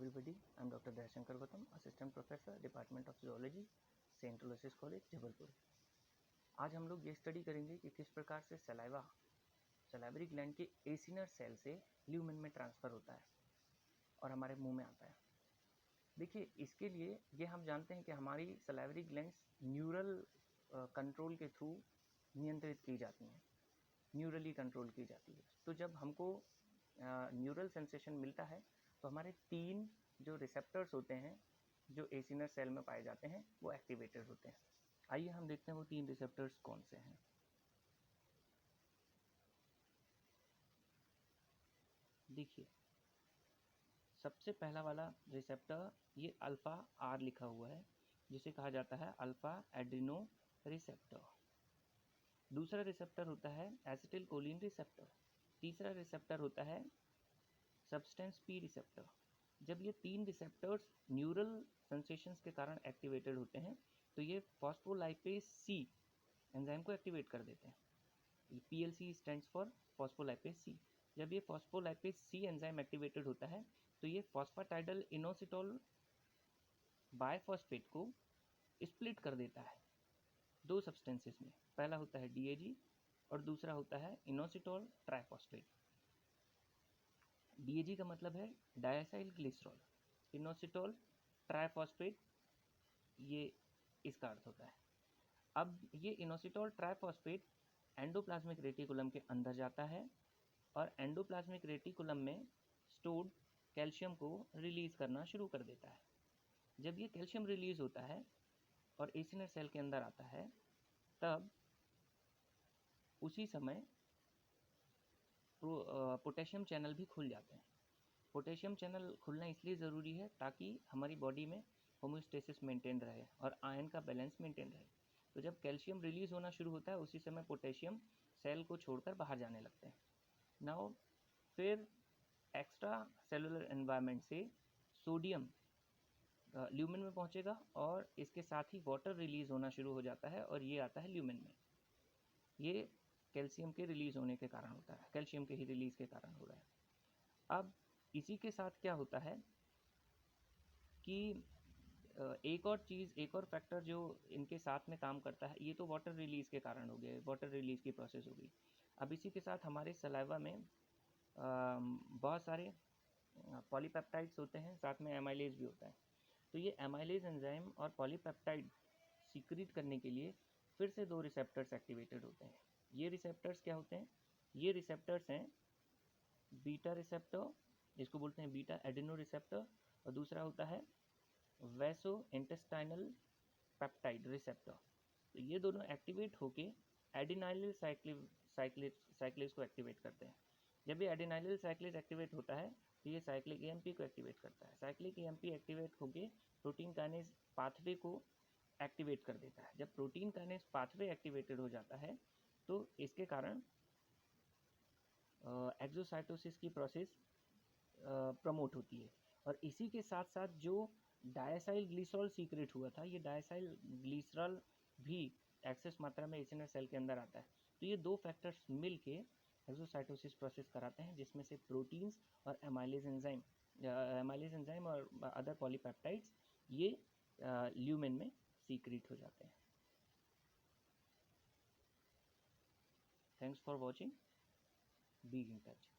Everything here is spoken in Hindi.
everybody. I'm Dr. Dayasankar Gautam, Assistant Professor, Department of Zoology, Saint Aloysius College Jabalpur. आज हम लोग ये स्टडी करेंगे कि किस प्रकार से सलाइवरी ग्लैंड के एसिनर सेल से ल्यूमेन में ट्रांसफ़र होता है और हमारे मुंह में आता है। देखिए, इसके लिए ये हम जानते हैं कि हमारी सलाइवरी ग्लैंड्स न्यूरल कंट्रोल के थ्रू नियंत्रित की जाती हैं, न्यूरली कंट्रोल की जाती है। तो जब हमको न्यूरल सेंसेशन मिलता है तो हमारे 3 जो रिसेप्टर्स होते हैं जो एसिनर सेल में पाए जाते हैं वो एक्टिवेटेड होते हैं। आइए हम देखते हैं वो 3 रिसेप्टर्स कौन से हैं। देखिए, सबसे पहला वाला रिसेप्टर ये अल्फ़ा आर लिखा हुआ है, जिसे कहा जाता है अल्फ़ा एड्रिनो रिसेप्टर। दूसरा रिसेप्टर होता है एसिटिल कोलिन रिसेप्टर। तीसरा रिसेप्टर होता है सब्सटेंस पी रिसेप्टर। जब ये 3 रिसेप्टर्स न्यूरल सेंसेशंस के कारण एक्टिवेटेड होते हैं तो ये फॉस्फोलाइपेज सी एंजाइम को एक्टिवेट कर देते हैं। ये PLC स्टैंड्स फॉर फॉस्फोलाइपेज सी। जब ये फॉस्फोलाइपेज सी एंजाइम एक्टिवेटेड होता है तो ये फॉस्फाटाइडल इनोसिटोल बायफॉस्फेट को स्प्लिट कर देता है 2 सब्सटेंसेस में। पहला होता है DAG और दूसरा होता है इनोसिटोल ट्राइफॉस्फेट। DAG का मतलब है डायसाइल ग्लिसरॉल, इनोसिटोल ट्राइफॉस्फेट ये इसका अर्थ होता है। अब ये इनोसिटोल ट्राइफॉस्फेट एंडोप्लाज्मिक रेटिकुलम के अंदर जाता है और एंडोप्लाज्मिक रेटिकुलम में स्टोर्ड कैल्शियम को रिलीज़ करना शुरू कर देता है। जब ये कैल्शियम रिलीज़ होता है और एसिनर सेल के अंदर आता है तब उसी समय पोटेशियम चैनल भी खुल जाते हैं। पोटेशियम चैनल खुलना इसलिए ज़रूरी है ताकि हमारी बॉडी में होम्योस्टेसिस मेंटेन रहे और आयरन का बैलेंस मेंटेन रहे। तो जब कैल्शियम रिलीज़ होना शुरू होता है उसी समय पोटेशियम सेल को छोड़कर बाहर जाने लगते हैं। नाउ फिर एक्स्ट्रा सेलुलर एनवायरनमेंट से सोडियम ल्यूमेन में पहुंचेगा और इसके साथ ही वाटर रिलीज़ होना शुरू हो जाता है और ये आता है ल्यूमेन में। ये कैल्शियम के रिलीज़ होने के कारण होता है, कैल्शियम के ही रिलीज़ के कारण हो रहा है। अब इसी के साथ क्या होता है कि एक और फैक्टर जो इनके साथ में काम करता है, ये तो वाटर रिलीज़ के कारण हो गया, वाटर रिलीज़ की प्रोसेस हो गई। अब इसी के साथ हमारे सलाइवा में बहुत सारे पॉलीपेप्टाइड्स होते हैं, साथ में एमाइलेज भी होता है। तो ये एमाइलेज एंजाइम और पॉलीपेप्टाइड सीक्रेट करने के लिए फिर से 2 रिसेप्टर्स एक्टिवेटेड होते हैं। ये रिसेप्टर्स क्या होते हैं? ये रिसेप्टर्स हैं बीटा रिसेप्टर, जिसको बोलते हैं बीटा एडिनो रिसेप्टर, और दूसरा होता है वैसो इंटेस्टाइनल पेप्टाइड रिसेप्टर। तो ये दोनों एक्टिवेट होके एडिनाइलिल साइक्लेज को एक्टिवेट करते हैं। जब ये एडिनाइलिल साइक्लेज एक्टिवेट होता है तो ये साइक्लिक AMP को एक्टिवेट करता है। साइक्लिक AMP एक्टिवेट होके प्रोटीन काइनेज पाथवे को एक्टिवेट कर देता है। जब प्रोटीन काइनेज पाथवे एक्टिवेटेड हो जाता है तो इसके कारण एक्सोसाइटोसिस की प्रोसेस प्रमोट होती है। और इसी के साथ साथ जो डायसाइल ग्लिसरॉल सीक्रेट हुआ था, ये डायसाइल ग्लिसरॉल भी एक्सेस मात्रा में एसिनर सेल के अंदर आता है। तो ये 2 फैक्टर्स मिल के एक्सोसाइटोसिस प्रोसेस कराते हैं, जिसमें से प्रोटीन्स और एमाइलेज एंजाइम और अदर पॉलीपेप्टाइड्स ये ल्यूमेन में सीक्रेट हो जाते हैं। Thanks for watching, be in touch.